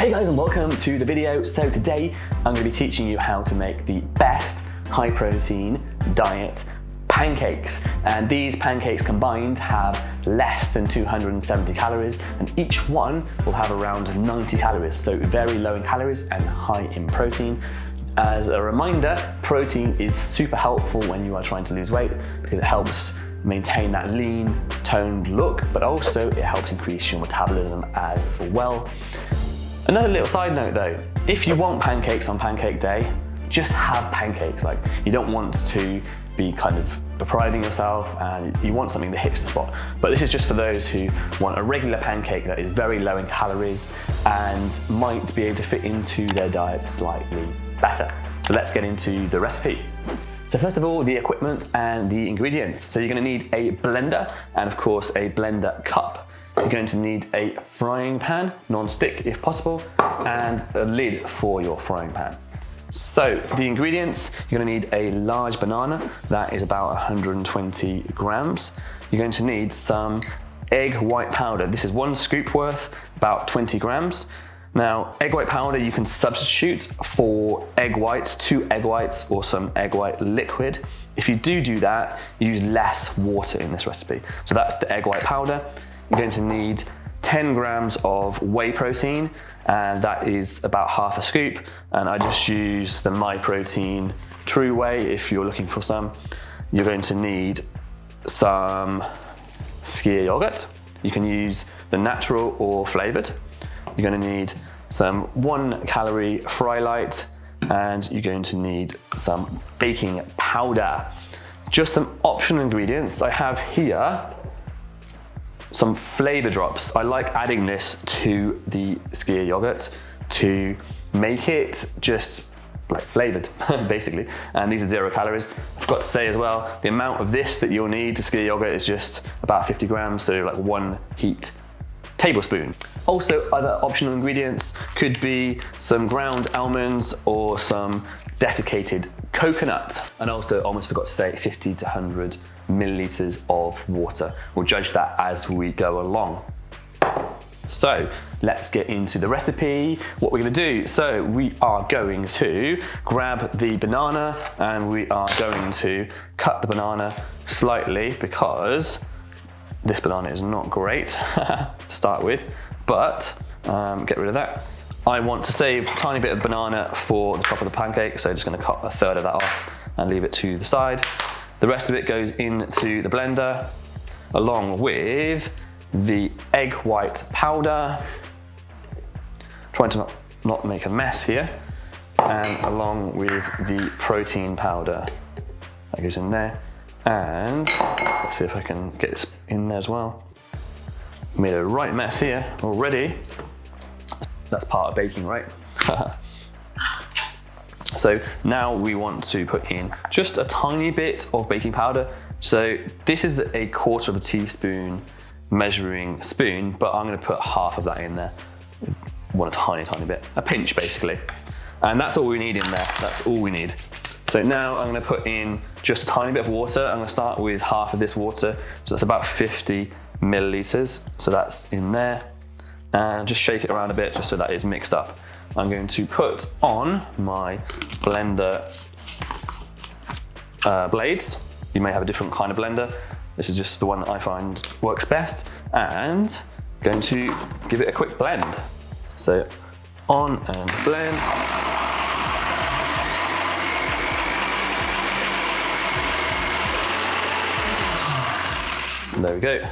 Hey guys, and welcome to the video. So today I'm going to be teaching you how to make the best high protein diet pancakes. And these pancakes combined have less than 270 calories, and each one will have around 90 calories. So very low in calories and high in protein. As a reminder, protein is super helpful when you are trying to lose weight because it helps maintain that lean, toned look, but also it helps increase your metabolism as well. Another little side note though, if you want pancakes on pancake day, just have pancakes. Like, you don't want to be kind of depriving yourself, and you want something that hits the spot. But this is just for those who want a regular pancake that is very low in calories and might be able to fit into their diet slightly better. So let's get into the recipe. So first of all, the equipment and the ingredients. So you're going to need a blender and of course a blender cup. You're going to need a frying pan, non-stick if possible, and a lid for your frying pan. So the ingredients, you're going to need a large banana, that is about 120 grams. You're going to need some egg white powder. This is 1 scoop worth, about 20 grams. Now, egg white powder you can substitute for egg whites, 2 egg whites or some egg white liquid. If you do that, use less water in this recipe. So that's the egg white powder. You're going to need 10 grams of whey protein, and that is about half a scoop. And I just use the MyProtein True Whey if you're looking for some. You're going to need some Skyr Yoghurt. You can use the natural or flavored. You're going to need some 1 calorie fry light, and you're going to need some baking powder. Just some optional ingredients. I have here some flavor drops. I like adding this to the Skyr Yoghurt to make it just like flavored, basically. And these are 0 calories. I forgot to say as well, the amount of this that you'll need to Skyr Yoghurt is just about 50 grams, so like 1 heat tablespoon. Also, other optional ingredients could be some ground almonds or some desiccated coconut. And also, almost forgot to say, 50 to 100 milliliters of water. We'll judge that as we go along. So let's get into the recipe, what we're going to do. So we are going to grab the banana and we are going to cut the banana slightly because this banana is not great to start with, but get rid of that. I want to save a tiny bit of banana for the top of the pancake, so I'm just going to cut 1/3 of that off and leave it to the side. The rest of it goes into the blender along with the egg white powder, trying to not make a mess here, and along with the protein powder that goes in there. And let's see if I can get this in there as well. Made a right mess here already. That's part of baking, right? So now we want to put in just a tiny bit of baking powder. So this is a 1/4 teaspoon measuring spoon, but I'm going to put half of that in there. Want a tiny bit, a pinch basically. And that's all we need in there, that's all we need. So now I'm going to put in just a tiny bit of water. I'm going to start with half of this water, so that's about 50 milliliters. So that's in there, and just shake it around a bit just so that it's mixed up. I'm going to put on my blender blades. You may have a different kind of blender. This is just the one that I find works best, and going to give it a quick blend. So on and blend. There we go.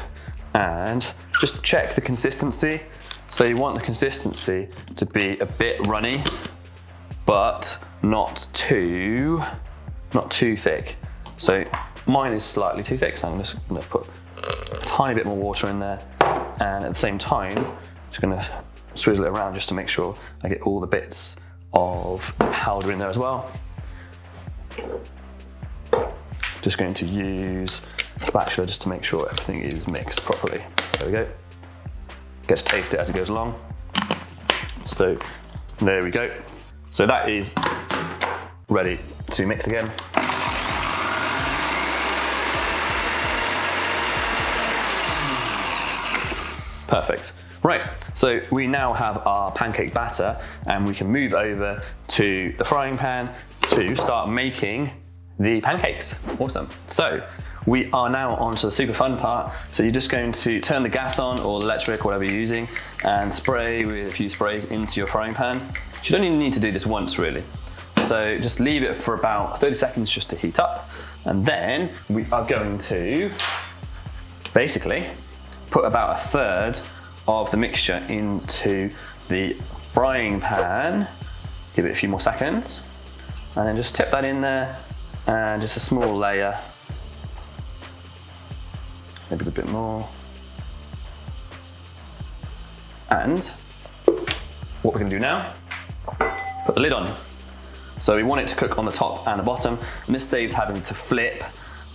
And just check the consistency. So you want the consistency to be a bit runny, but not too thick. So mine is slightly too thick, so I'm just gonna put a tiny bit more water in there. And at the same time, just gonna swizzle it around just to make sure I get all the bits of powder in there as well. Just going to use a spatula just to make sure everything is mixed properly. There we go. Get to taste it as it goes along. So there we go. So that is ready to mix again. Perfect. Right, so we now have our pancake batter and we can move over to the frying pan to start making the pancakes. Awesome. So we are now on to the super fun part. So you're just going to turn the gas on or electric, whatever you're using, and spray with a few sprays into your frying pan. You don't even need to do this once really. So just leave it for about 30 seconds just to heat up. And then we are going to basically put about a third of the mixture into the frying pan. Give it a few more seconds. And then just tip that in there and just a small layer. Maybe a bit more. And what we're gonna do now, put the lid on. So we want it to cook on the top and the bottom, and this saves having to flip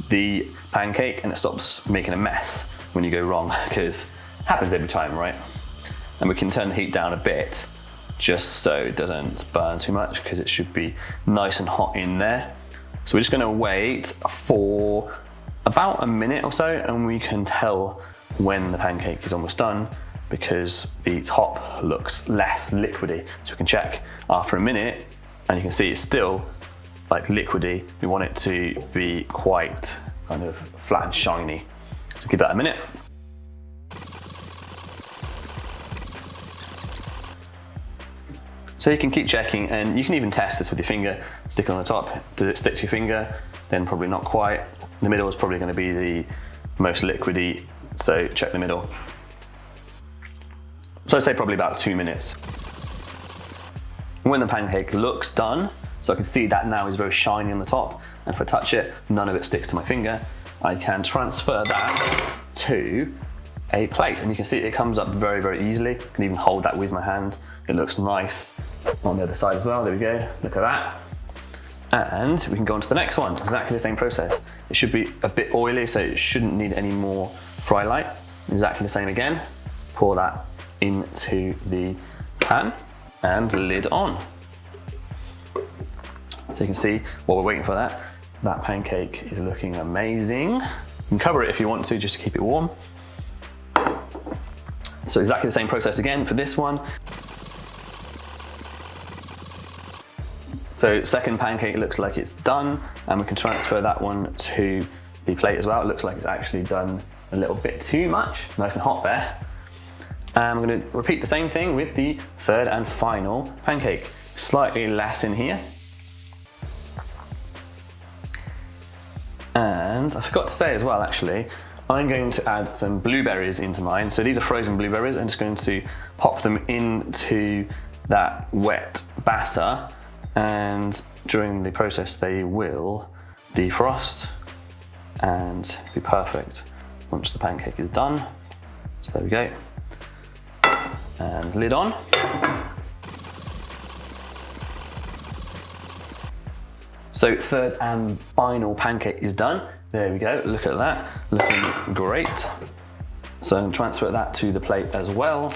the pancake, and it stops making a mess when you go wrong, because it happens every time, right? And we can turn the heat down a bit, just so it doesn't burn too much, because it should be nice and hot in there. So we're just gonna wait for about a minute or so, and we can tell when the pancake is almost done, because the top looks less liquidy. So we can check after a minute, and you can see it's still like liquidy. We want it to be quite kind of flat and shiny. So give that a minute. So you can keep checking, and you can even test this with your finger. Stick it on the top. Does it stick to your finger? Then probably not quite. The middle is probably going to be the most liquidy, so check the middle. So I'd say probably about 2 minutes. When the pancake looks done, so I can see that now is very shiny on the top, and if I touch it, none of it sticks to my finger, I can transfer that to a plate, and you can see it comes up very, very easily. I can even hold that with my hand. It looks nice on the other side as well. There we go, look at that. And we can go on to the next one, exactly the same process. It should be a bit oily, so it shouldn't need any more fry light. Exactly the same again. Pour that into the pan and lid on. So you can see while we're waiting for that, that pancake is looking amazing. You can cover it if you want to, just to keep it warm. So exactly the same process again for this one. So second pancake looks like it's done, and we can transfer that one to the plate as well. It looks like it's actually done a little bit too much. Nice and hot there. And I'm going to repeat the same thing with the third and final pancake. Slightly less in here. And I forgot to say as well, actually, I'm going to add some blueberries into mine. So these are frozen blueberries. I'm just going to pop them into that wet batter, and during the process they will defrost and be perfect once the pancake is done. So there we go. And lid on. So third and final pancake is done. There we go, look at that, looking great. So I'm going to transfer that to the plate as well.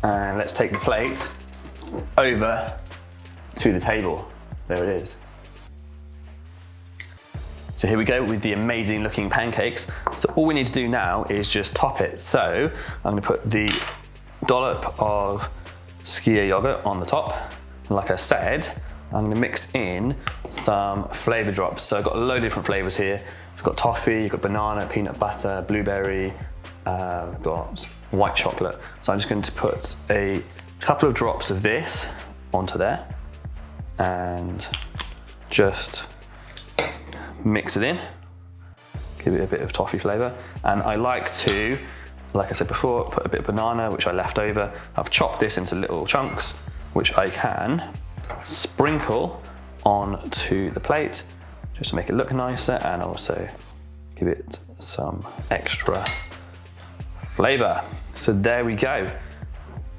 And let's take the plate over to the table. There it is. So here we go with the amazing looking pancakes. So all we need to do now is just top it. So I'm going to put the dollop of Skyr Yoghurt on the top. And like I said, I'm going to mix in some flavour drops. So I've got a load of different flavours here. I've got toffee, you've got banana, peanut butter, blueberry, I've got white chocolate. So I'm just going to put a couple of drops of this onto there and just mix it in. Give it a bit of toffee flavour. And I like to, like I said before, put a bit of banana, which I left over. I've chopped this into little chunks, which I can sprinkle onto the plate just to make it look nicer, and also give it some extra flavour. So there we go.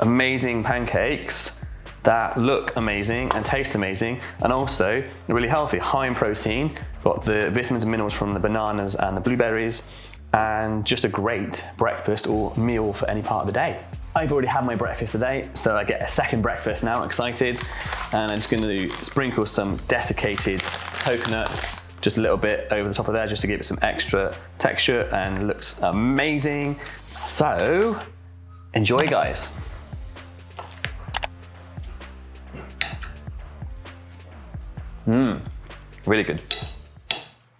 Amazing pancakes that look amazing and taste amazing, and also really healthy, high in protein. Got the vitamins and minerals from the bananas and the blueberries, and just a great breakfast or meal for any part of the day. I've already had my breakfast today, so I get a second breakfast now, excited. And I'm just going to sprinkle some desiccated coconut just a little bit over the top of there just to give it some extra texture, and looks amazing. So enjoy, guys. Really good.